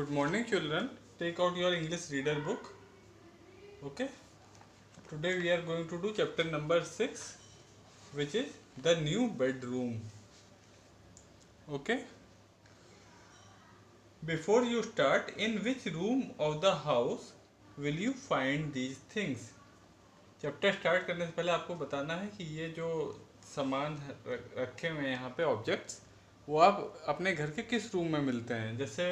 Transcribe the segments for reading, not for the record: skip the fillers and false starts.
Good morning, children. Take out your English reader book. Okay. Today we are going to do chapter number 6, which is the new bedroom. Okay. Before you start, in which room of the house will you find these things? Chapter start करने से पहले आपको बताना है कि ये जो सामान रखे हुए हैं यहाँ पे ऑब्जेक्ट्स, वो आप अपने घर के किस रूम में मिलते हैं। जैसे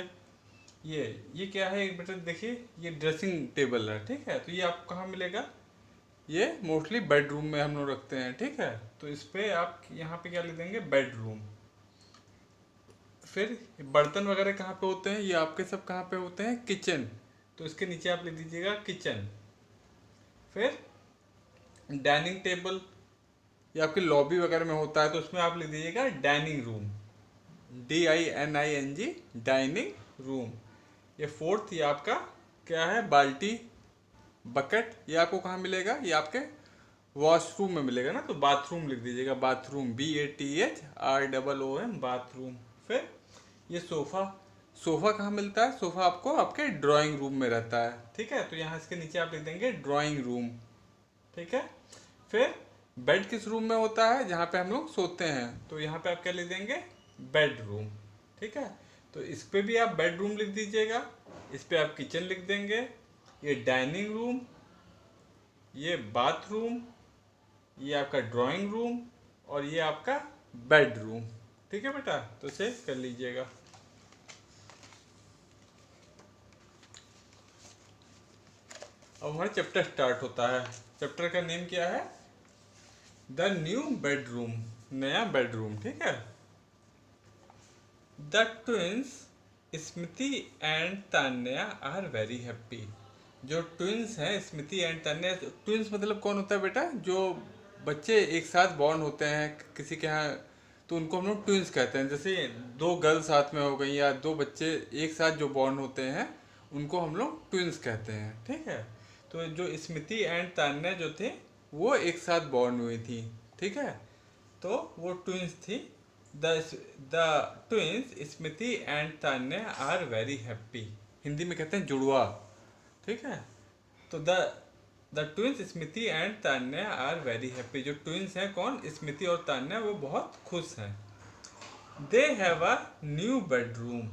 ये क्या है, एक बेटा देखिए, ये ड्रेसिंग टेबल है, ठीक है। तो ये आपको कहाँ मिलेगा? ये मोस्टली बेडरूम में हम लोग रखते हैं, ठीक है। तो इस पे आप यहाँ पे क्या लिख देंगे? बेडरूम। फिर बर्तन वगैरह कहाँ पे होते हैं? ये आपके सब कहाँ पे होते हैं? किचन। तो इसके नीचे आप लिख दीजिएगा किचन। फिर डाइनिंग टेबल, ये आपकी लॉबी वगैरह में होता है, तो उसमें आप लिख दीजिएगा dining room, DINING, dining room. ये फोर्थ, ये आपका क्या है? बाल्टी, बकेट। ये आपको कहाँ मिलेगा? ये आपके वॉशरूम में मिलेगा ना, तो बाथरूम लिख दीजिएगा, बाथरूम, BATHROOM, बाथरूम। फिर ये सोफ़ा, सोफ़ा कहाँ मिलता है? सोफ़ा आपको आपके ड्राइंग रूम में रहता है, ठीक है। तो यहाँ इसके नीचे आप लिख देंगे ड्राइंग रूम, ठीक है। फिर बेड किस रूम में होता है? जहाँ पे हम लोग सोते हैं, तो यहाँ पे आप क्या लिख देंगे? बेडरूम, ठीक है। तो इस पे भी आप बेडरूम लिख दीजिएगा, इस पे आप किचन लिख देंगे, ये डाइनिंग रूम, ये बाथरूम, ये आपका ड्राइंग रूम, और ये आपका बेडरूम, ठीक है बेटा। तो इसे कर लीजिएगा। अब हमारा चैप्टर स्टार्ट होता है। चैप्टर का नेम क्या है? द न्यू बेडरूम, नया बेडरूम, ठीक है। The twins Smriti and Tanya are very happy. जो ट्विंस हैं, स्मृति एंड तान्या, ट्विंस मतलब कौन होता है बेटा? जो बच्चे एक साथ बॉर्न होते हैं किसी के यहाँ, तो उनको हम लोग ट्विंस कहते हैं। जैसे दो गर्ल साथ में हो गई, या दो बच्चे एक साथ जो बॉर्न होते हैं, उनको हम लोग ट्विंस कहते हैं, ठीक है। तो जो स्मृति एंड तान्या जो थे, वो एक साथ बॉर्न हुई थी, ठीक है। तो वो ट्विंस थी। The twins Smriti and Tanya are very happy. Hindi में कहते हैं जुड़वा, ठीक है। तो the twins Smriti and Tanya are very happy. जो ट्विंस हैं, कौन? स्मृति और तान्या, वो बहुत खुश हैं। They have a new bedroom.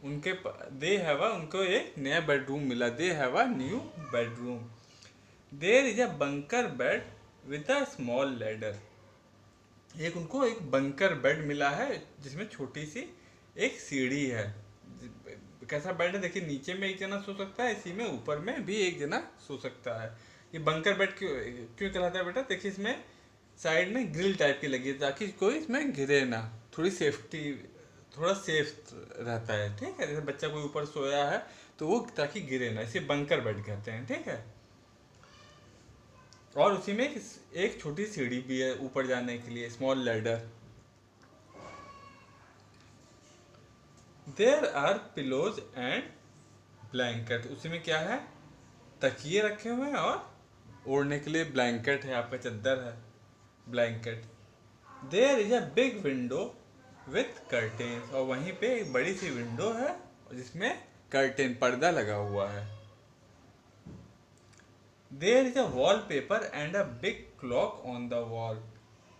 उनको एक नया बेडरूम मिला। They have a new bedroom. There is a bunker bed with a small ladder. एक उनको एक बंकर बेड मिला है, जिसमें छोटी सी एक सीढ़ी है। कैसा बेड है देखिए, नीचे में एक जना सो सकता है, इसी में ऊपर में भी एक जना सो सकता है। ये बंकर बेड क्यों क्यों कहलाता है बेटा? देखिए इसमें साइड में ग्रिल टाइप की लगी है, ताकि कोई इसमें गिरे ना, थोड़ी सेफ्टी, थोड़ा सेफ रहता है, ठीक है। जैसे बच्चा कोई ऊपर सोया है, तो वो ताकि गिरे ना, इसे बंकर बेड कहते हैं, ठीक है। और उसी में एक छोटी सीढ़ी भी है ऊपर जाने के लिए, small ladder. There are pillows and blanket. उसी में क्या है? तकिए रखे हुए हैं, और ओढ़ने के लिए ब्लैंकेट है, आपका चद्दर है, blanket. There is a big window with curtains. और वहीं पे एक बड़ी सी विंडो है, जिसमें कर्टेन, पर्दा लगा हुआ है। There is a wall paper and a big clock on the wall.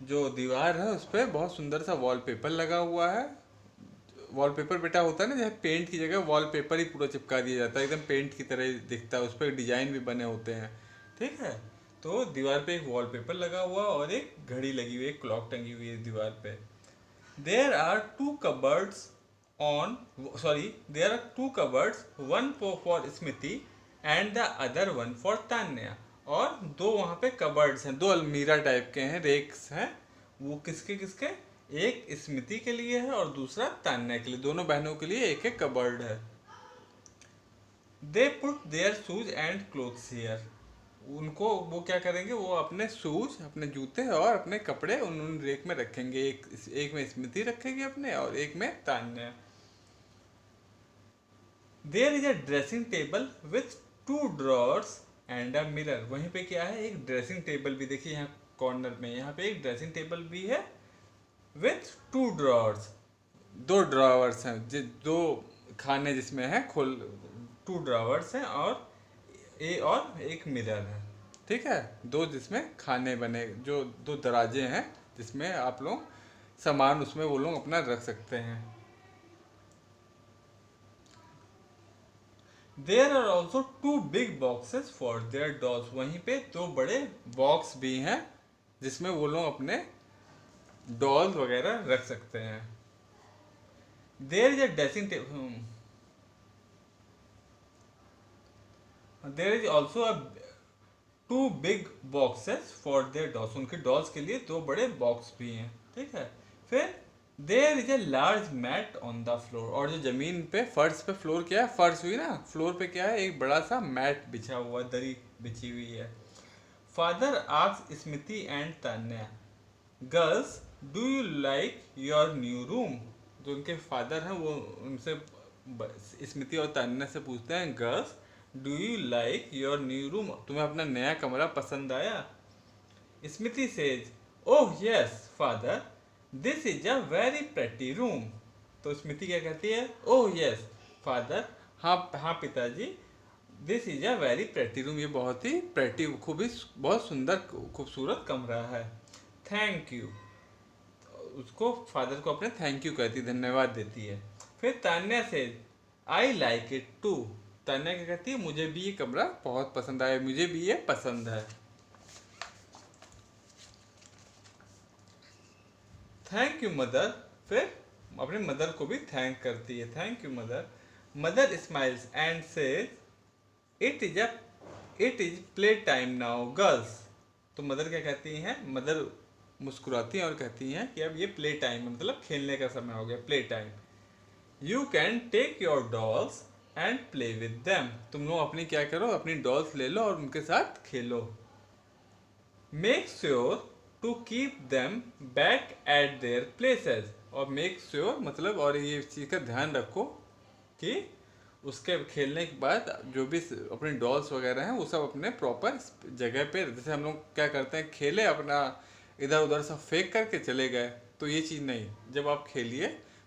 जो दीवार है, उस पर बहुत सुंदर सा वॉलपेपर लगा हुआ है। वॉलपेपर बेटा होता है ना, जैसे पेंट की जगह वॉलपेपर ही पूरा चिपका दिया जाता है, एकदम पेंट की तरह दिखता है, उस पर डिजाइन भी बने होते हैं, ठीक है। तो दीवार पे एक वॉलपेपर लगा हुआ, और एक घड़ी लगी हुई है, एक क्लॉक टंगी हुई है दीवार पे। There are two cupboards on there are two cupboards, one for Smriti and the other one for Tanya. और दो वहाँ पे कबर्ड्स हैं, दो अलमीरा टाइप के हैं, रेक्स हैं। वो किसके किसके? एक स्मृति के लिए है, और दूसरा तान्या के लिए। दोनों बहनों के लिए एक एक कबर्ड है। They put there shoes and clothes here. उनको वो क्या करेंगे? वो अपने शूज, अपने जूते और अपने कपड़े उन रेक में रखेंगे। एक में स्मृति रखेगी अपने, और एक में Tanya. There is a dressing table with two drawers and a mirror. वहीं पे क्या है? एक ड्रेसिंग टेबल भी, देखिए यहाँ कॉर्नर में, यहाँ पे एक ड्रेसिंग टेबल भी है विथ टू ड्रॉर्स। दो ड्रॉवर्स हैं, दो खाने जिसमें है खोल 2 ड्रावर्स हैं और एक मिरर है। ठीक है, 2 जिसमें खाने बने, जो 2 दराजे हैं जिसमें आप लोग सामान उसमें वो लोग अपना रख सकते हैं। There are also 2 big boxes for their dolls, वहीं पे 2 बड़े बॉक्स भी हैं जिसमें वो लोग अपने डॉल्स वगैरह रख सकते हैं। There is a dressing table, there is also a 2 big boxes for their dolls, उनके डॉल्स के लिए 2 बड़े बॉक्स भी हैं। ठीक है, फिर there is a large mat on the floor, और जो जमीन पे फर्श पे फ्लोर क्या है, फर्श हुई ना, फ्लोर पे क्या है, एक बड़ा सा मैट बिछा हुआ, दरी बिछी हुई है। Father asked Smiti and Tanya, girls do you like your new room, जो उनके फादर हैं वो उनसे स्मिति और तान्या से पूछते हैं, girls do you like your new room, तुम्हें अपना नया कमरा पसंद आया? Smiti says, oh yes father, this is a very pretty room. तो स्मिति क्या कहती है, ओह यस फादर, हाँ हाँ पिताजी, this is a very pretty room, ये बहुत ही प्रेटी, बहुत सुंदर खूबसूरत कमरा है। थैंक यू, उसको फादर को अपने थैंक यू कहती, धन्यवाद देती है। फिर तान्या से I like it too, Tanya क्या कहती है, मुझे भी ये कमरा बहुत पसंद आया, मुझे भी ये पसंद है। थैंक यू मदर, फिर अपने मदर को भी थैंक करती है, thank you mother. Mother smiles and says it is play time now girls, तो मदर क्या कहती हैं, मदर मुस्कुराती हैं और कहती हैं कि अब ये प्ले टाइम है, मतलब खेलने का समय हो गया, play time. You can take your dolls and play with them, तुम लोग अपनी क्या करो, अपनी डॉल्स ले लो और उनके साथ खेलो। Make sure to keep them back at their places, और मेक श्योर मतलब, और ये चीज़ का ध्यान रखो कि उसके खेलने के बाद जो भी अपने डॉल्स वगैरह हैं वो सब अपने प्रॉपर जगह पे, जैसे हम लोग क्या करते हैं, खेले अपना इधर उधर सब फेंक करके चले गए, तो ये चीज़ नहीं, जब आप खेलिए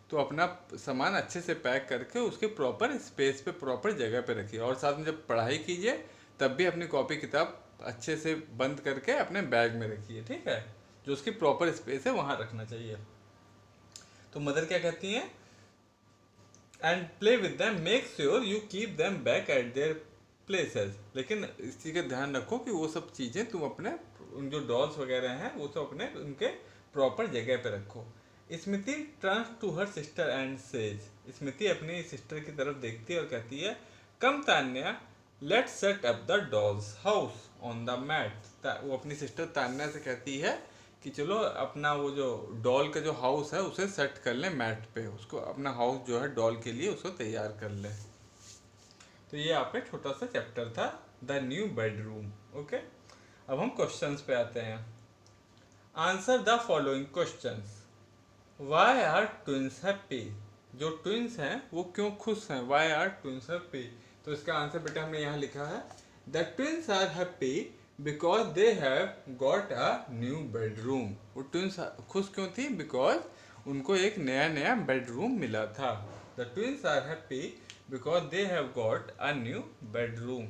तो अपना सामान अच्छे से पैक करके उसके प्रॉपर स्पेस पे, प्रॉपर जगह पे रखिए, और साथ में जब पढ़ाई कीजिए तब भी अपनी कॉपी किताब अच्छे से बंद करके अपने बैग में रखिए। ठीक है, जो उसकी प्रॉपर स्पेस है वहाँ रखना चाहिए। तो मदर क्या कहती हैं, and play with them, make sure you keep them back at their places, लेकिन इस चीज़ का ध्यान रखो कि वो सब चीज़ें तुम अपने, उन जो डॉल्स वगैरह हैं वो सब अपने उनके प्रॉपर जगह पे रखो। Smiti turns to her sister and says, Smiti अपनी सिस्टर की तरफ देखती है और कहती है, come Tanya let's set up the doll's house on the mat, वो अपनी सिस्टर तान्या से कहती है कि चलो अपना वो जो डॉल का जो हाउस है उसे सेट कर लें मैट पे, उसको अपना हाउस जो है डॉल के लिए उसको तैयार कर लें। तो ये आपका छोटा सा चैप्टर था, द न्यू बेडरूम। ओके, अब हम क्वेश्चंस पे आते हैं। Answer the following questions. Why are twins happy, जो ट्विंस हैं वो क्यों खुश हैं, वाई आर ट्विंस हैप्पी, तो इसका आंसर बेटा हमने यहाँ लिखा है, the twins are happy because they have got a new bedroom, वो ट्विंस खुश क्यों थी, बिकॉज उनको एक नया नया बेडरूम मिला था। The twins are happy because they have got a new bedroom.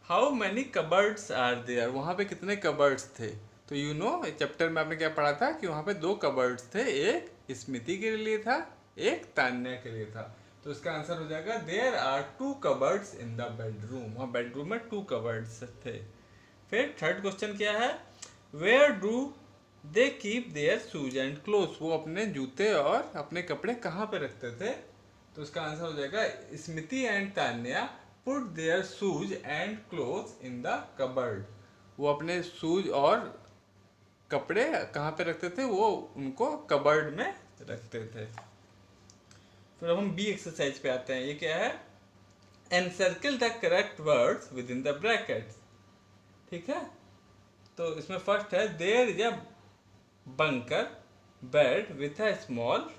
How many cupboards are there, वहाँ पे कितने कबर्ड्स थे, तो यू नो चैप्टर में आपने क्या पढ़ा था कि वहाँ पे 2 कबर्ड्स थे, एक स्मिति के लिए था, एक तान्या के लिए था, तो इसका आंसर हो जाएगा there are 2 cupboards in the bedroom, वहाँ बेडरूम में 2 कबर्ड्स थे। फिर थर्ड क्वेश्चन क्या है, where do they keep their shoes and clothes, वो अपने जूते और अपने कपड़े कहाँ पे रखते थे, तो इसका आंसर हो जाएगा Smiti and Tanya put there shoes and clothes in the cupboard, वो अपने शूज और कपड़े कहाँ पे रखते थे, वो उनको कबर्ड में रखते थे। फिर अब हम बी एक्सरसाइज पे आते हैं, ये क्या है, encircle the correct words within the द ब्रैकेट्स। ठीक है, तो इसमें फर्स्ट है, there is a bunker bed with a small,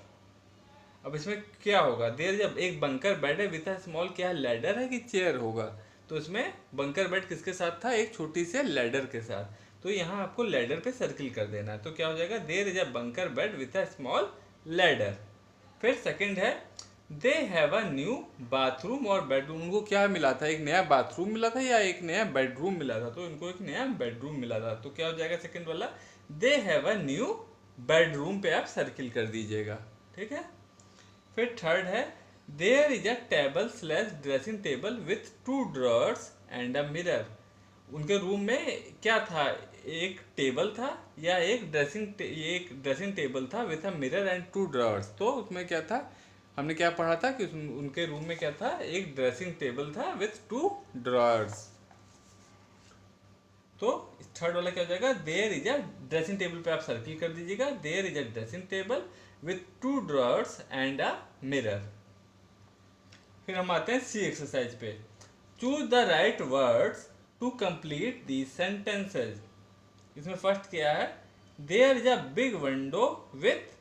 अब इसमें क्या होगा, देयर जब एक बंकर बेड है विथ अ स्मॉल, क्या लैडर है कि चेयर होगा, तो इसमें बंकर बेड किसके साथ था, एक छोटी से लैडर के साथ, तो यहाँ आपको लैडर पे सर्किल कर देना है, तो क्या हो जाएगा, there is a bunker bed with a small ladder. फिर सेकंड है, they have a new bathroom और बेडरूम। उनको क्या मिला था, एक नया बाथरूम मिला था या एक नया बेडरूम मिला था? तो इनको एक नया बेडरूम मिला था। तो क्या हो जाएगा सेकंड वाला, दे हैव अ न्यू बेडरूम पे आप सर्किल कर दीजिएगा। ठीक है। फिर थर्ड है, there is a table slash dressing table with 2 drawers and a mirror. उनके रूम में क्या था, एक टेबल था या एक ड्रेसिंग टेबल था with a mirror and 2 drawers. तो उसमें क्या था, हमने क्या पढ़ा था कि उनके रूम में क्या था, एक ड्रेसिंग टेबल था विथ 2 ड्रॉर्स। तो थर्ड वाला क्या हो जाएगा, there is a dressing table पे आप सर्किल कर दीजिएगा, there is a dressing table with 2 drawers and a mirror. फिर हम आते हैं सी एक्सरसाइज पे। Choose the right words to complete the sentences. इसमें फर्स्ट क्या है, there is a big window with.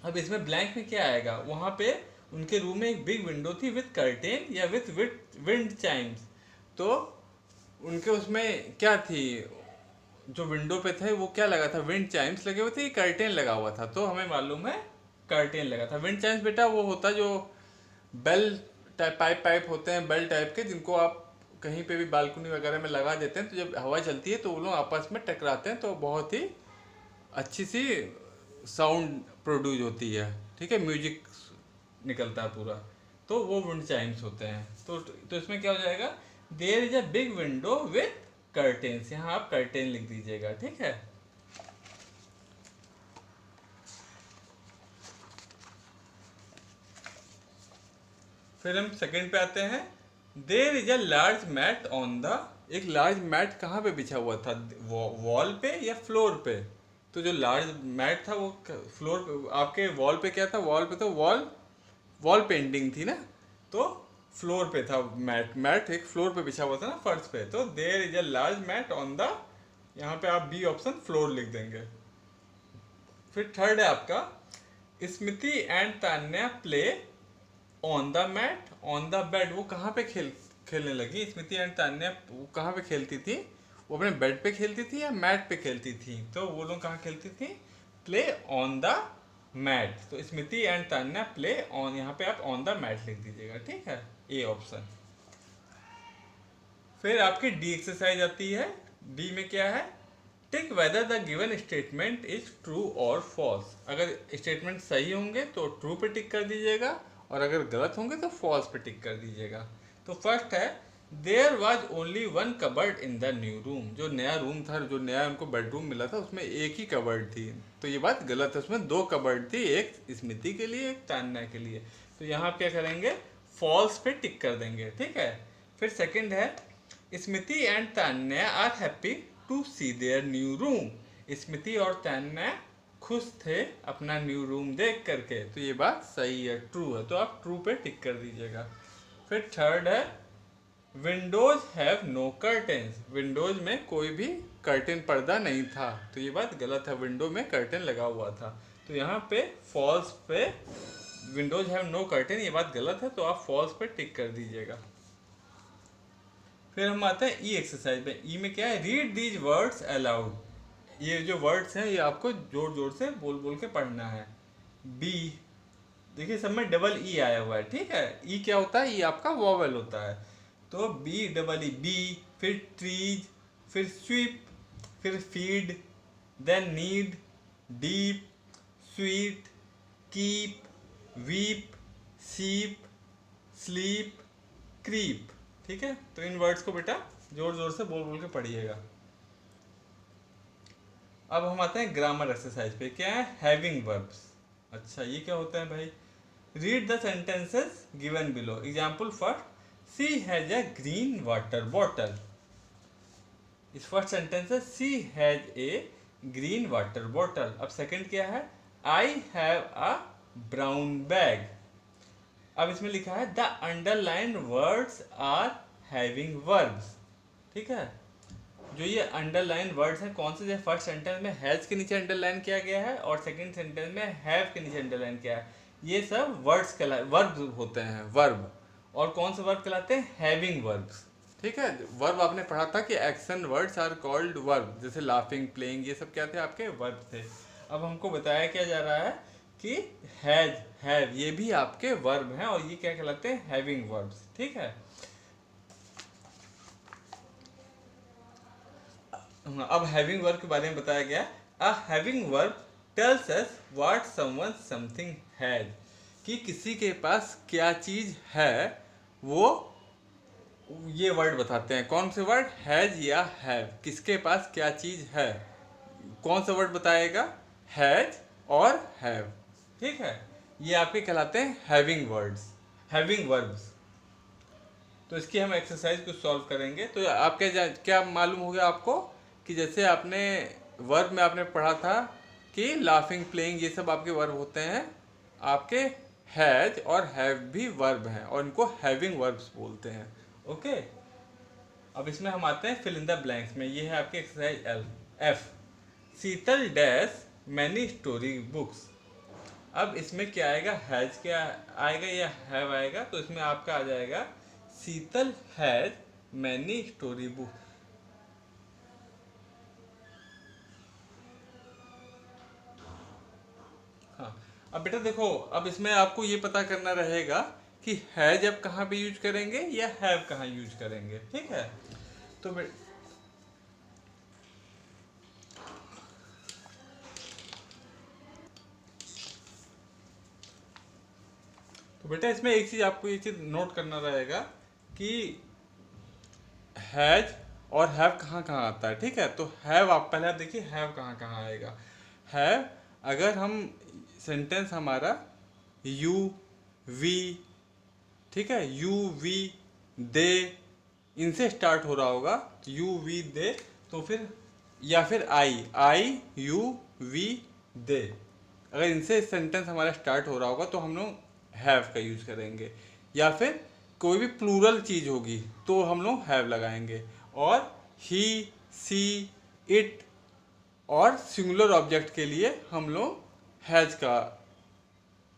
अब इसमें ब्लैंक में क्या आएगा, वहां पे उनके रूम में एक बिग विंडो थी विथ कर्टेन या विथ विंड चाइम्स। तो उनके उसमें क्या थी, जो विंडो पे थे वो क्या लगा था, विंड चाइम्स लगे हुए थे, कर्टेन लगा हुआ था। तो हमें मालूम है कर्टेन लगा था। विंड चाइम्स बेटा वो होता जो बेल टाइप पाइप होते हैं, बेल टाइप के, जिनको आप कहीं पे भी बालकनी वगैरह में लगा देते हैं, तो जब हवा चलती है तो वो लोग आपस में टकराते हैं, तो बहुत ही अच्छी सी साउंड प्रोड्यूस होती है। ठीक है, म्यूजिक निकलता है पूरा। तो वो विंड चाइम्स होते हैं। तो इसमें क्या हो जाएगा, there is a big window with curtains. यहाँ आप कर्टेन लिख दीजिएगा। ठीक है। फिर हम सेकंड पे आते हैं, there is a large mat on the. एक लार्ज मैट कहाँ पे बिछा हुआ था, वॉल पे या फ्लोर पे? तो जो लार्ज मैट था वो फ्लोर पे, आपके वॉल पे क्या था, वॉल पे तो वॉल पेंटिंग थी ना, तो फ्लोर पे था मैट। मैट एक फ्लोर पे बिछा हुआ था ना, फर्श पे। तो there is a large mat on the, यहाँ पे आप बी ऑप्शन फ्लोर लिख देंगे। फिर थर्ड है आपका, Smriti and Tanya play on the mat on the bed. वो कहाँ पे खेलने लगी स्मृति एंड तान्या, वो कहाँ पे खेलती थी, वो अपने बेड पे खेलती थी या मैट पे खेलती थी? तो वो लोग कहाँ खेलती थी, प्ले ऑन द मैट। तो Smriti and Tanya play on, यहाँ पे आप ऑन द मैट लिख दीजिएगा। ठीक है, ए ऑप्शन। फिर आपकी डी एक्सरसाइज आती है। डी में क्या है, tick whether the given statement is true और फॉल्स। अगर स्टेटमेंट सही होंगे तो ट्रू पे टिक कर दीजिएगा, और अगर गलत होंगे तो फॉल्स पे टिक कर दीजिएगा। तो फर्स्ट है, there was only one cupboard in the new room. जो नया रूम था, जो नया उनको बेडरूम मिला था, उसमें एक ही कबर्ड थी। तो ये बात गलत है, उसमें 2 कबर्ड थी, एक स्मृति के लिए एक तान्या के लिए। तो यहाँ आप क्या करेंगे, फॉल्स पे टिक कर देंगे। ठीक है। फिर सेकंड है, Smriti and Tanya are happy to see their new room. Smriti और तान्या खुश थे अपना न्यू रूम देख करके। तो ये बात सही है, ट्रू है। तो आप ट्रू पे टिक कर दीजिएगा। फिर थर्ड है, windows have no curtains. Windows में कोई भी कर्टेन पर्दा नहीं था। तो ये बात गलत है, विंडो में कर्टेन लगा हुआ था। तो यहाँ पे फॉल्स पे, विंडोज हैव नो कर्टेन, ये बात गलत है, तो आप फॉल्स पे टिक कर दीजिएगा। फिर हम आते हैं ई एक्सरसाइज में। ई में क्या है, रीड दीज वर्ड्स अलाउड। ये जो वर्ड्स हैं ये आपको जोर जोर से बोल बोल के पढ़ना है। बी, देखिए सब में डबल ई आया हुआ है। ठीक है, ई क्या होता है, ई आपका वॉवेल होता है। तो बी डबल ई, बी, फिर ट्रीज, फिर स्वीप, फिर feed, then need, deep, sweet, keep, weep, seep, sleep, creep. ठीक है। तो इन वर्ड्स को बेटा जोर जोर से बोल बोल के पढ़िएगा। अब हम आते हैं ग्रामर एक्सरसाइज पे। क्या है, हैविंग वर्ब्स। अच्छा ये क्या होता है भाई, read the sentences given below. Example first, she has a green water bottle. इस फर्स्ट सेंटेंस है, she has a green water bottle. अब सेकंड क्या है, I have a brown bag. अब इसमें लिखा है, the underline words are having verbs. ठीक है, जो ये अंडरलाइन वर्ड्स हैं कौन से, फर्स्ट सेंटेंस में हैज के नीचे अंडरलाइन किया गया है और सेकंड सेंटेंस में हैव के नीचे अंडरलाइन किया है, ये सब वर्ड्स वर्ब होते हैं, वर्ब। और कौन से वर्ब कहलाते हैं, हैविंग वर्ब्स। ठीक है, वर्ब आपने पढ़ा था कि action words are called verb, जैसे लाफिंग, प्लेइंग, ये सब क्या थे, आपके वर्ब थे। अब हमको बताया क्या जा रहा है कि हैज, हैव, ये भी आपके वर्ब हैं और ये क्या कहलाते हैं, हैविंग वर्ब्स। ठीक है, अब हैविंग वर्ब के बारे में बताया गया। A having verb tells us what someone something has, कि किसी के पास क्या चीज है, वो ये वर्ड बताते हैं। कौन से वर्ड, हैज या हैव, किसके पास क्या चीज है, कौन सा वर्ड बताएगा, हैज और हैव। ठीक है, ये आपके कहलाते हैं हैविंग वर्ड्स, हैविंग वर्ब्स। तो इसकी हम एक्सरसाइज को सॉल्व करेंगे। तो आप क्या मालूम हो गया आपको कि जैसे आपने वर्ब में आपने पढ़ा था कि लाफिंग, प्लेइंग, ये सब आपके वर्ब होते हैं, आपके हैज और हैव भी वर्ब हैं और इनको हैविंग वर्ब्स बोलते हैं। ओके, अब इसमें हम आते हैं फिल इन द ब्लैंक्स में। ये है आपकी एक्सरसाइज एफ। शीतल डैश मैनी स्टोरी बुक्स। अब इसमें क्या आएगा, हैज क्या आएगा या हैव आएगा, तो इसमें आपका आ जाएगा शीतल हैज मैनी स्टोरी बुक। हाँ, अब बेटा देखो, अब इसमें आपको ये पता करना रहेगा कि हैज अब कहाँ पे यूज करेंगे या हैव कहाँ यूज करेंगे। ठीक है, तो बेटा इसमें एक चीज आपको ये चीज नोट करना रहेगा कि हैज और हैव कहाँ कहाँ आता है। ठीक है, तो हैव आप पहले आप देखिए हैव कहाँ कहाँ आएगा। हैव अगर हम सेंटेंस हमारा यू वी, ठीक है, यू वी दे, इनसे स्टार्ट हो रहा होगा, तो यू वी दे, तो फिर या फिर आई यू वी दे, अगर इनसे सेंटेंस हमारा स्टार्ट हो रहा होगा तो हम लोग हैव का यूज करेंगे। या फिर कोई भी प्लूरल चीज होगी तो हम लोग हैव लगाएंगे। और ही, सी, इट और सिंगुलर ऑब्जेक्ट के लिए हम लोग हैज का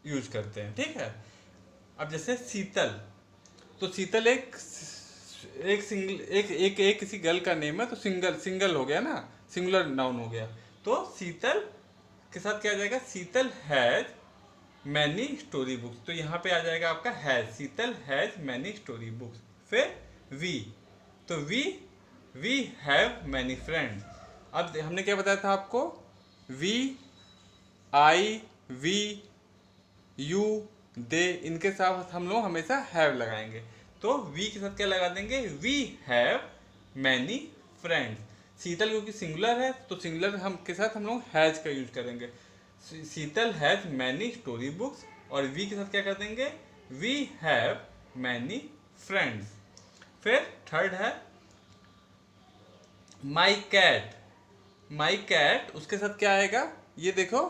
यूज करते हैं। ठीक है, अब जैसे शीतल, तो शीतल एक सिंगल एक किसी गर्ल का नेम है, तो सिंगल हो गया ना, सिंगुलर नाउन हो गया। तो शीतल के साथ क्या आ जाएगा, शीतल हैज मैनी स्टोरी बुक्स, तो यहाँ पे आ जाएगा आपका has, Sheetal has many story books. फिर वी, तो वी हैव मैनी फ्रेंड्स। अब हमने क्या बताया था आपको, वी, आई, वी, यू, दे, इनके साथ हम लोग हमेशा हैव लगाएंगे। तो वी के साथ क्या लगा देंगे, वी हैव मैनी फ्रेंड्स। शीतल क्योंकि सिंगुलर है तो सिंगुलर हम के साथ हम लोग हैज का यूज करेंगे। शीतल हैज मैनी स्टोरी बुक्स, और वी के साथ क्या कर देंगे, वी हैव मैनी फ्रेंड्स। फिर थर्ड है माई कैट। माई कैट, उसके साथ क्या आएगा, ये देखो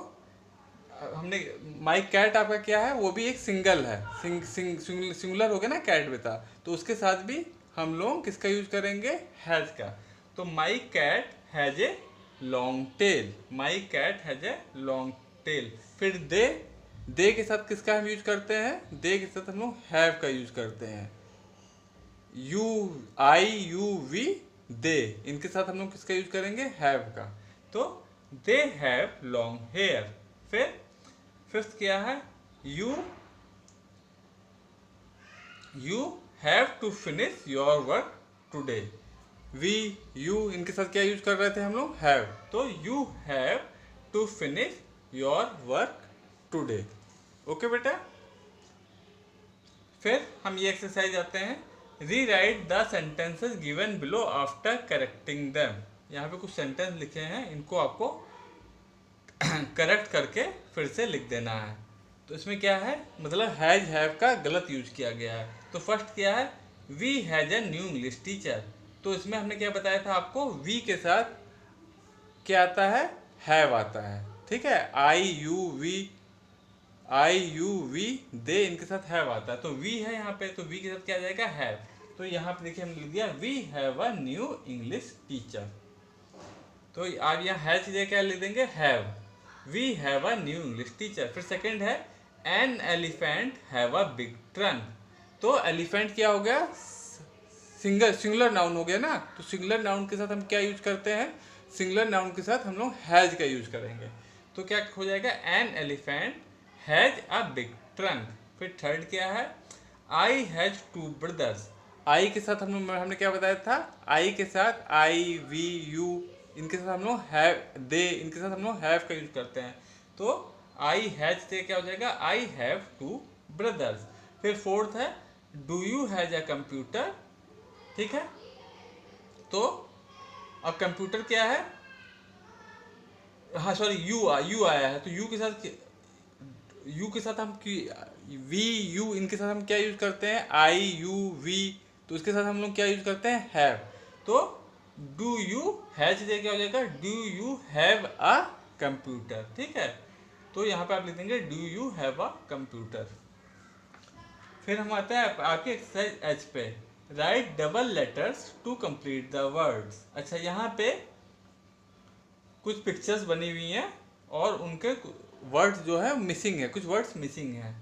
हमने माई कैट आपका क्या है, वो भी एक सिंगल है, सिंगुलर हो गया ना कैट बेटा, तो उसके साथ भी हम लोग किसका यूज करेंगे, हैज का। तो my cat has a long tail, my cat has a long tail. फिर दे के साथ किसका हम यूज करते हैं, दे के साथ हम लोग हैव का यूज करते हैं। यू, आई, यू, वी, दे, इनके साथ हम लोग किसका यूज करेंगे, हैव का। तो दे हैव लॉन्ग हेयर। फिर फिफ्थ क्या है, you have to finish your work today. We, you, इनके साथ क्या यूज कर रहे थे हम लोग, हैव, तो you have to finish your work today. Okay बेटा, फिर हम ये एक्सरसाइज आते हैं, rewrite the sentences given below after correcting them. यहाँ पे कुछ सेंटेंस लिखे हैं, इनको आपको करेक्ट करके फिर से लिख देना है। तो इसमें क्या है, मतलब हैज हैव का गलत यूज किया गया है। तो फर्स्ट क्या है, we has a new English teacher. तो इसमें हमने क्या बताया था आपको, वी के साथ क्या आता है, हैव आता है। ठीक है, आई यू वी दे, इनके साथ हैव आता है। तो वी है यहाँ पे, तो वी के साथ क्या आ जाएगा, हैव। तो यहाँ पे देखिए हमने लिख दिया we have a new English teacher. तो आप यहाँ हैज की जगह क्या लिख देंगे, have, we have a new English teacher. फिर सेकंड है an elephant have a big trunk. तो एलिफेंट क्या हो गया, सिंगुलर नाउन हो गया ना, तो सिंगुलर नाउन के साथ हम क्या यूज करते हैं, सिंगुलर नाउन के साथ हम लोग हैज का यूज करेंगे। तो क्या हो जाएगा, an elephant has a big trunk. फिर थर्ड क्या है, आई हैज टू ब्रदर्स। आई के साथ हमने क्या बताया था, आई के साथ आई वी यू इनके साथ हम लोग हैव, दे इनके साथ हम लोग हैव का यूज करते हैं। तो आई हैज से क्या हो जाएगा, आई हैव टू ब्रदर्स। फिर फोर्थ है, do you has a computer. ठीक है, तो अब कंप्यूटर क्या है, हाँ सॉरी यू आया है, तो यू के साथ हम वी यू इनके साथ हम क्या यूज करते हैं, आई यू वी, तो इसके साथ हम लोग क्या यूज करते हैं, हैव। तो डू यू हैज से क्या हो जाएगा, do you have a computer. ठीक है, तो यहाँ पे आप लिख देंगे do you have a computer. फिर हम आते हैं आपके एक्सरसाइज एच पे, write double letters to complete the words. अच्छा, यहाँ पे कुछ पिक्चर्स बनी हुई हैं और उनके वर्ड्स जो है मिसिंग है, कुछ वर्ड्स मिसिंग हैं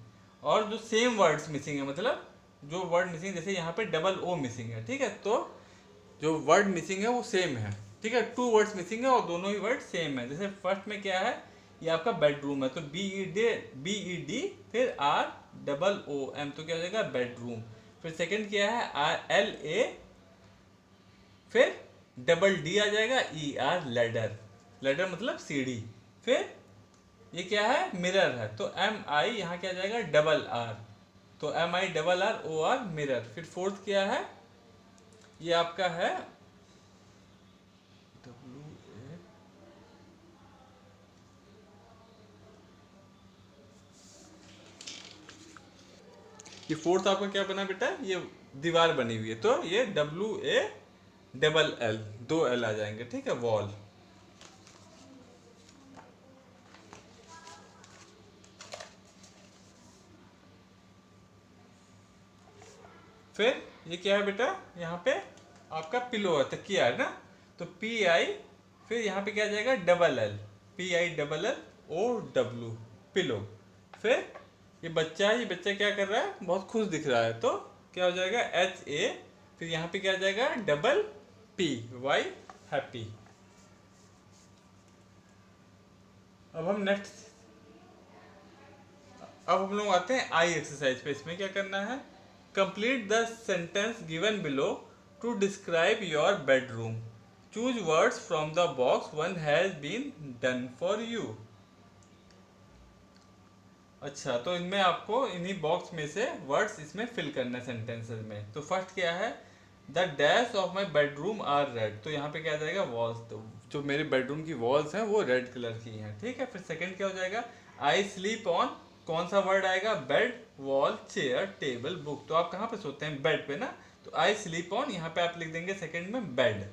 और जो सेम वर्ड्स मिसिंग है, मतलब जो वर्ड मिसिंग, जैसे यहाँ पे डबल ओ मिसिंग है। ठीक है, तो जो वर्ड मिसिंग है वो सेम है। ठीक है, 2 वर्ड्स मिसिंग है और दोनों ही वर्ड सेम है। जैसे फर्स्ट में क्या है, ये आपका बेडरूम है, तो बी ई डी फिर आर डबल ओ एम, तो क्या हो जाएगा बेडरूम। फिर सेकंड क्या है, एल ए फिर डबल डी आ जाएगा, ई आर लेडर, लेडर मतलब सीढ़ी। फिर ये क्या है, मिरर है, तो एम आई यहाँ क्या आ जाएगा, डबल आर, तो M I double R O R mirror. फिर फोर्थ क्या है, ये आपका है डब्ल्यू, ये फोर्थ आपका क्या बना बेटा, ये दीवार बनी हुई है, तो ये W A double L, 2 L आ जाएंगे। ठीक है, वॉल। फिर ये क्या है बेटा, यहाँ पे आपका पिलो है, तकिया है ना, तो पी आई फिर यहाँ पे क्या आ जाएगा, double L, P I double L O W, pillow. फिर ये बच्चा है, ये बच्चा क्या कर रहा है, बहुत खुश दिख रहा है, तो क्या हो जाएगा, एच ए फिर यहाँ पे क्या आ जाएगा, डबल पी वाई, हैप्पी। अब हम लोग आते हैं आई एक्सरसाइज पे। इसमें क्या करना है, complete the sentence given below to describe your bedroom, choose words from the box one has been done for you. अच्छा, तो इनमें आपको इन्हीं बॉक्स में से वर्ड्स इसमें फिल करना है सेंटेंसेस में। तो फर्स्ट क्या है, the dash of my bedroom are red, तो यहाँ पे क्या आ जाएगा, वॉल्स, तो जो मेरे बेडरूम की वॉल्स हैं वो रेड कलर की हैं। ठीक है, फिर सेकंड क्या हो जाएगा, आई स्लीप ऑन, कौन सा वर्ड आएगा, bed, wall, chair, table, book, तो आप कहाँ पे सोते हैं, बेड पे ना, तो आई स्लीप ऑन, यहाँ पे आप लिख देंगे सेकंड में बेड।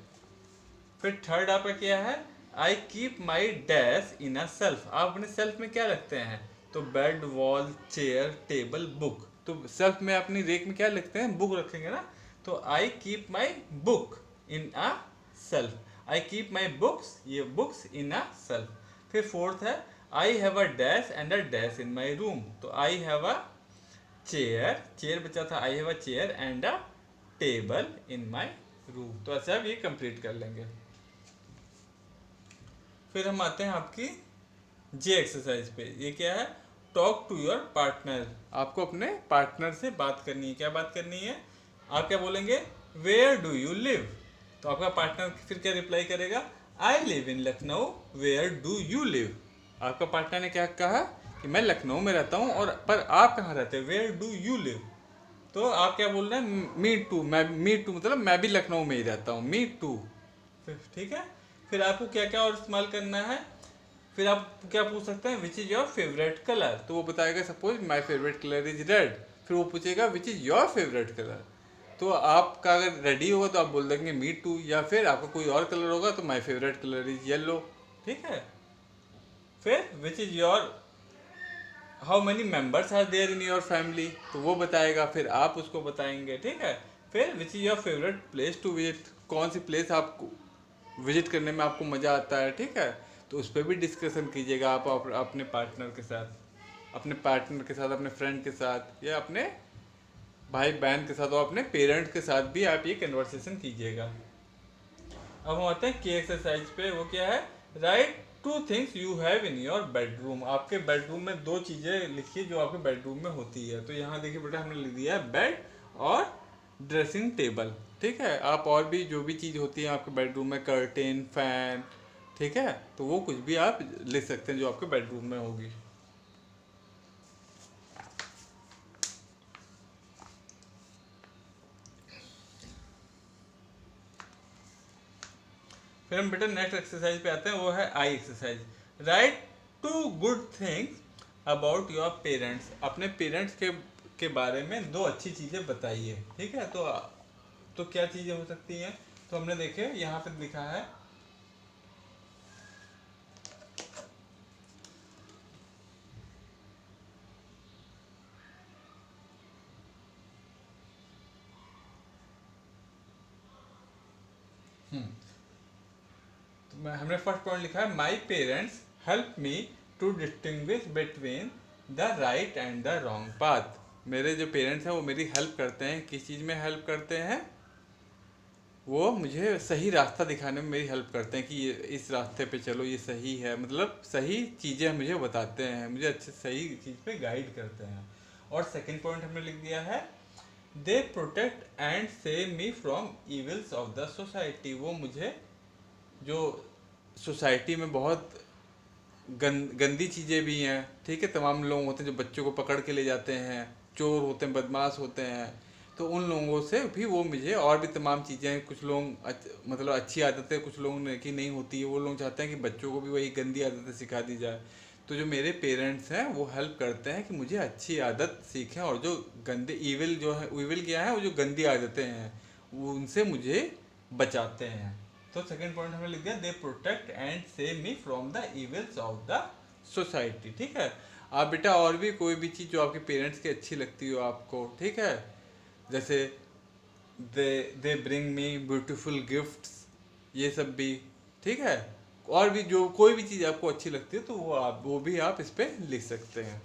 फिर थर्ड आपका क्या है, आई keep my dash in a self, आप अपने सेल्फ में क्या रखते हैं, तो bed, wall, chair, table, book, तो सेल्फ में अपनी रेक में क्या लिखते हैं, बुक रखेंगे ना, तो I keep my book in a shelf, I keep my books, ये बुक्स इन अ सेल्फ। फिर फोर्थ है, I have a dash and a dash in my room, तो I have a chair, chair बचा था, I have a chair and a table in my room. तो ऐसे आप ये कंप्लीट कर लेंगे। फिर हम आते हैं आपकी जे एक्सरसाइज पे। ये क्या है, टॉक टू योर पार्टनर, आपको अपने पार्टनर से बात करनी है। क्या बात करनी है, आप क्या बोलेंगे, वेयर डू यू लिव, तो आपका पार्टनर फिर क्या रिप्लाई करेगा, I live in Lucknow, where do you live. आपका पार्टनर ने क्या कहा कि मैं लखनऊ में रहता हूँ, और पर आप कहाँ रहते हैं, वेयर डू यू लिव, तो आप क्या बोल रहे हैं, मी टू, मी टू मतलब मैं भी लखनऊ में ही रहता हूँ, मी टू। ठीक है, फिर आपको क्या क्या और इस्तेमाल करना है, फिर आप क्या पूछ सकते हैं, विच इज़ योर फेवरेट कलर, तो वो बताएगा suppose my favourite colour is red, फिर वो पूछेगा विच इज़ योर फेवरेट कलर, तो आपका अगर रेडी होगा तो आप बोल देंगे मी टू, या फिर आपका कोई और कलर होगा तो my favourite colour is yellow. ठीक है, फिर which is your, how many members are there in your family, तो वो बताएगा, फिर आप उसको बताएंगे। ठीक है, फिर which is your favourite place to visit, कौन सी प्लेस आपको विजिट करने में आपको मज़ा आता है। ठीक है, तो उस पर भी डिस्कशन कीजिएगा आप अपने पार्टनर के साथ, अपने फ्रेंड के साथ, या अपने भाई बहन के साथ, और अपने पेरेंट्स के साथ भी आप ये कन्वर्सेशन कीजिएगा। अब हम आते हैं के एक्सरसाइज पे। वो क्या है, right two things you have in your bedroom, आपके बेडरूम में दो चीज़ें लिखिए जो आपके बेडरूम में होती है। तो यहाँ देखिए बेटा हमने लिख दिया है बेड और ड्रेसिंग टेबल। ठीक है, आप और भी जो भी चीज़ होती है आपके बेडरूम में, कर्टेन, फैन, ठीक है, तो वो कुछ भी आप लिख सकते हैं जो आपके बेडरूम में होगी। फिर हम बेटा नेक्स्ट एक्सरसाइज पे आते हैं, वो है I exercise. Write two good things about your parents, अपने पेरेंट्स के बारे में दो अच्छी चीज़ें बताइए। ठीक है, तो क्या चीज़ें हो सकती हैं? तो हमने देखे यहाँ पे लिखा है हमने फर्स्ट पॉइंट लिखा है my parents help me to distinguish between the right and the wrong path. मेरे जो पेरेंट्स हैं वो मेरी हेल्प करते हैं, किस चीज़ में हेल्प करते हैं? वो मुझे सही रास्ता दिखाने में मेरी हेल्प करते हैं कि ये इस रास्ते पे चलो, ये सही है, मतलब सही चीज़ें मुझे बताते हैं, मुझे अच्छे सही चीज़ पे गाइड करते हैं। और सेकंड पॉइंट हमने लिख दिया है they protect and save me from evils of the society, वो मुझे जो सोसाइटी में बहुत गंदी चीज़ें भी हैं, ठीक है, तमाम लोग होते हैं जो बच्चों को पकड़ के ले जाते हैं, चोर होते हैं, बदमाश होते हैं, तो उन लोगों से भी वो मुझे, और भी तमाम चीज़ें, कुछ लोग मतलब अच्छी आदतें कुछ लोगों की नहीं होती है, वो लोग चाहते हैं कि बच्चों को भी वही गंदी आदतें सिखा दी जाए। तो जो मेरे पेरेंट्स हैं वो हेल्प करते हैं कि मुझे अच्छी आदत सीखें, और जो गंदे ईविल जो है, ईविल क्या है, वो जो गंदी आदतें हैं वो उनसे मुझे बचाते हैं। तो सेकंड पॉइंट हमने लिख दिया they protect and save me from the evils of the society. ठीक है, आप बेटा और भी कोई भी चीज़ जो आपके पेरेंट्स की अच्छी लगती हो आपको, ठीक है, जैसे they bring me beautiful gifts, ये सब भी, ठीक है, और भी जो कोई भी चीज़ आपको अच्छी लगती है तो वो भी आप इस पे लिख सकते हैं।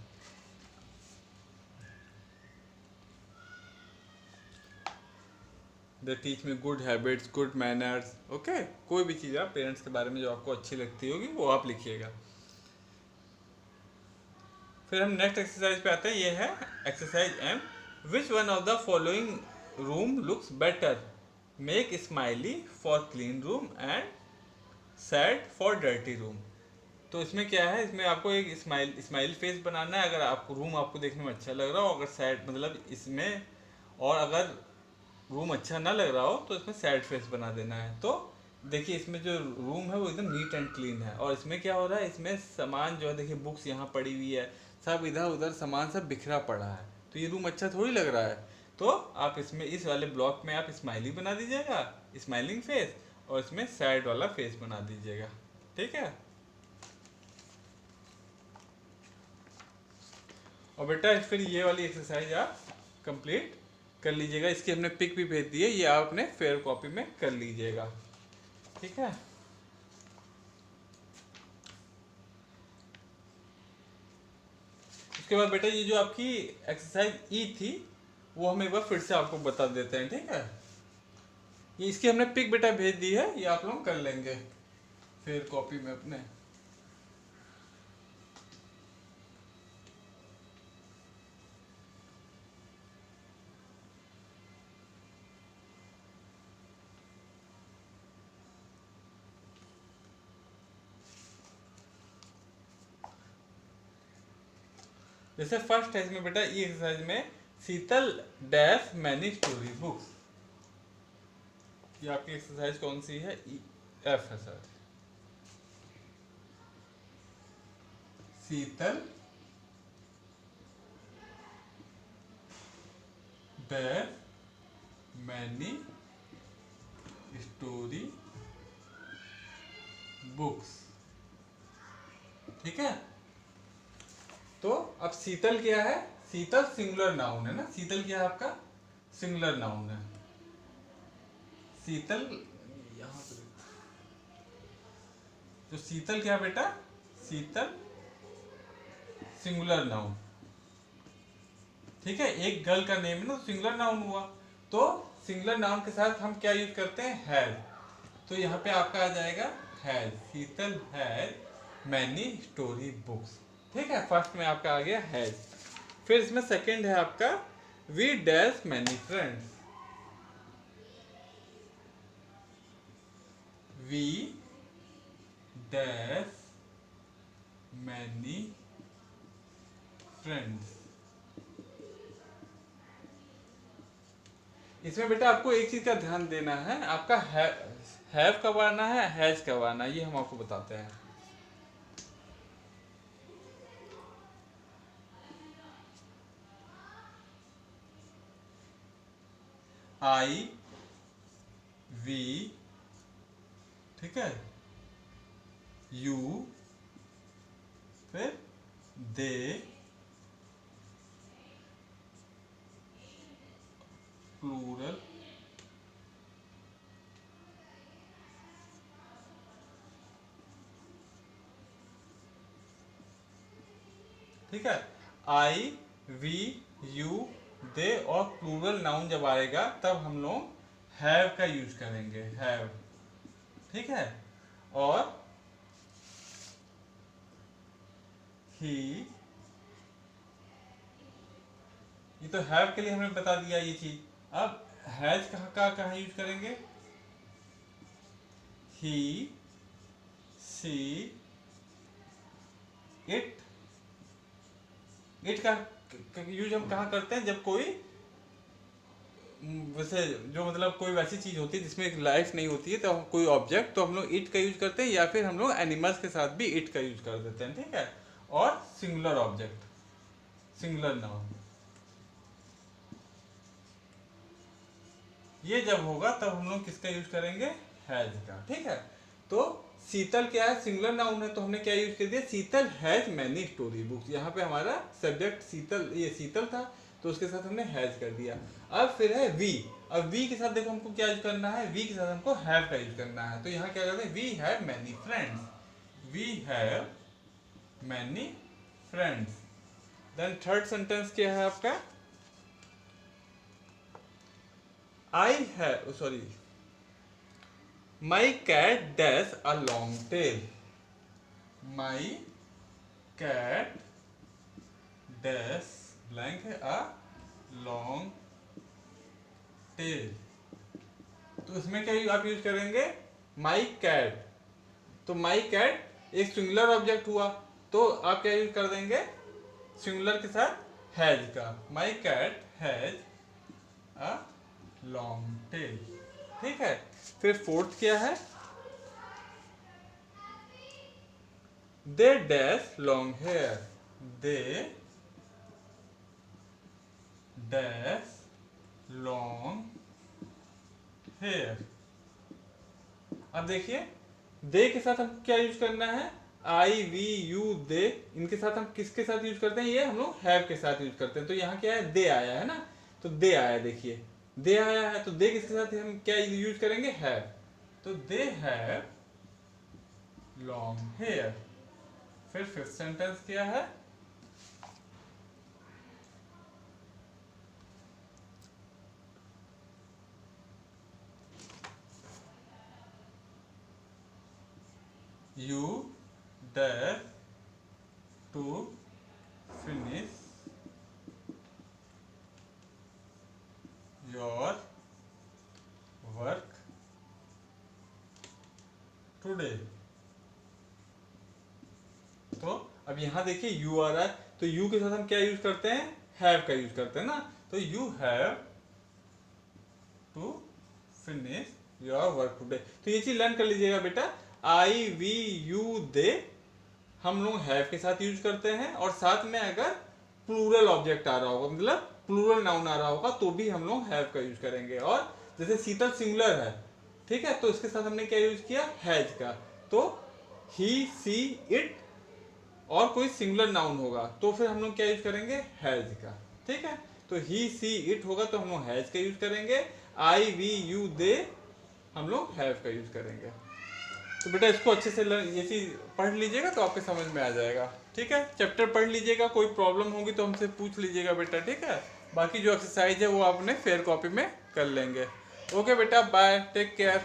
They teach me good habits, good manners. Okay, कोई भी चीज़ आप पेरेंट्स के बारे में जो आपको अच्छी लगती होगी वो आप लिखिएगा। फिर हम नेक्स्ट एक्सरसाइज पे आते हैं, ये है exercise M. Which one of the following room looks better? Make smiley for clean room and sad for dirty room. तो इसमें क्या है, इसमें आपको एक स्माइल फेस बनाना है अगर आपको रूम आपको देखने में अच्छा लग रहा हो, अगर सैड मतलब इसमें, और अगर रूम अच्छा ना लग रहा हो तो इसमें सैड फेस बना देना है। तो देखिए इसमें जो रूम है वो एकदम नीट एंड क्लीन है, और इसमें क्या हो रहा है, इसमें सामान जो है, देखिए बुक्स यहाँ पड़ी हुई है, सब इधर उधर सामान सब बिखरा पड़ा है, तो ये रूम अच्छा थोड़ी लग रहा है। तो आप इसमें इस वाले ब्लॉक में आप स्माइली बना दीजिएगा, स्माइलिंग फेस, और इसमें सैड वाला फेस बना दीजिएगा। ठीक है, और बेटा फिर ये वाली एक्सरसाइज आप कंप्लीट कर लीजिएगा। इसकी हमने पिक भी भेज दी है, ये आप अपने फेयर कॉपी में कर लीजिएगा। ठीक है, उसके बाद बेटा ये जो आपकी एक्सरसाइज ई थी वो हम एक बार फिर से आपको बता देते हैं। ठीक है, ये इसकी हमने पिक बेटा भेज दी है, ये आप लोग कर लेंगे फेयर कॉपी में अपने। जैसे फर्स्ट है इसमें बेटा ई एक्सरसाइज में शीतल डैश मैनी स्टोरी बुक्स, ये आपकी एक्सरसाइज कौन सी है? एफ है सर। शीतल डैश मैनी स्टोरी बुक्स। ठीक है, तो अब शीतल क्या है? शीतल सिंगुलर नाउन है ना, शीतल क्या है आपका? सिंगुलर नाउन है। शीतल यहाँ पे तो शीतल क्या बेटा? शीतल सिंगुलर नाउन। ठीक है, एक गर्ल का नेम है ना, सिंगुलर नाउन हुआ, तो सिंगुलर नाउन के साथ हम क्या यूज करते हैं? हैज। तो यहाँ पे आपका आ जाएगा has, Sheetal has many story books. ठीक है, फर्स्ट में आपका आ गया हैज। फिर इसमें सेकंड है आपका we dash many friends. We dash many friends. इसमें बेटा आपको एक चीज का ध्यान देना है, आपका हैव कब आना है, हैज कब आना है, ये हम आपको बताते हैं। आई वी, ठीक है, यू, फिर दे, प्लूरल, ठीक है। आई वी यू दे और प्लूरल नाउन जब आएगा तब हम लोग हैव का यूज करेंगे, हैव, ठीक है। और ही, ये तो हैव के लिए हमने बता दिया ये चीज। अब हैज कहाँ यूज करेंगे, ही, सी, इट। इट का यूज हम कहाँ करते हैं, जब कोई वैसे जो मतलब कोई वैसी चीज होती है जिसमें एक लाइफ नहीं होती है, तो कोई ऑब्जेक्ट, तो हम लोग इट का यूज करते हैं, या फिर हम लोग एनिमल्स के साथ भी इट का यूज कर देते हैं, ठीक है। और सिंगुलर ऑब्जेक्ट, सिंगुलर नाउन, ये जब होगा तब हम लोग किसका यूज करेंगे, हैज का, ठीक है। तो शीतल क्या है, सिंगुलर नाउन है, तो हमने क्या यूज कर दिया, शीतल हैज मैनी स्टोरी बुक्स। यहाँ पे हमारा सब्जेक्ट शीतल, ये शीतल था, तो उसके साथ हमने हैज कर दिया। अब फिर है वी। अब वी के साथ देखो हमको क्या यूज करना है, वी के साथ हमको हैव का यूज करना है। तो यहाँ क्या करते हैं, we have many friends, we have many friends. Then third sentence क्या है आपका, I have, sorry, my cat dash a long tail. My cat dash blank है अ लॉन्ग टेल। तो इसमें क्या आप यूज करेंगे, माई कैट। तो माई कैट एक सिंगुलर ऑब्जेक्ट हुआ, तो आप क्या यूज कर देंगे, सिंगुलर के साथ हैज का, my cat has a long tail, ठीक है। फिर फोर्थ क्या है, they dash long hair. They dash long hair. अब देखिए, दे के साथ हम क्या यूज करना है, आई वी यू दे, इनके साथ हम किसके साथ यूज करते हैं, ये हम लोग हैव के साथ यूज करते हैं। तो यहाँ क्या है, दे आया है ना, तो दे आया, देखिए दे आया है, तो दे किसके साथ हम क्या यूज करेंगे, हैव। तो दे हैव लॉन्ग हेयर। फिर फिफ्थ सेंटेंस क्या है, you dare to finish your work today। तो अब यहाँ देखिए यू आ रहा है, तो यू के साथ हम क्या यूज करते हैं, हैव का यूज करते हैं ना। तो you have to finish your work today. तो ये चीज लर्न कर लीजिएगा बेटा, आई वी यू दे हम लोग हैव के साथ यूज करते हैं, और साथ में अगर प्लूरल ऑब्जेक्ट आ रहा होगा, मतलब प्लूरल नाउन आ रहा होगा, तो भी हम लोग हैव का यूज करेंगे। और जैसे शीतल सिंगुलर है, ठीक है, तो इसके साथ हमने क्या यूज किया, हैज का। तो ही सी इट और कोई सिंगुलर नाउन होगा, तो फिर हम लोग क्या यूज करेंगे, हैज का, ठीक है। तो ही सी इट होगा तो हम लोग हैज का यूज करेंगे, आई वी यू दे हम लोग हैव का यूज करेंगे। तो बेटा इसको अच्छे से ये चीज पढ़ लीजिएगा तो आपके समझ में आ जाएगा, ठीक है। चैप्टर पढ़ लीजिएगा, कोई प्रॉब्लम होगी तो हमसे पूछ लीजिएगा बेटा, ठीक है। बाकी जो एक्सरसाइज है वो आपने फेयर कॉपी में कर लेंगे। ओके बेटा, बाय, टेक केयर।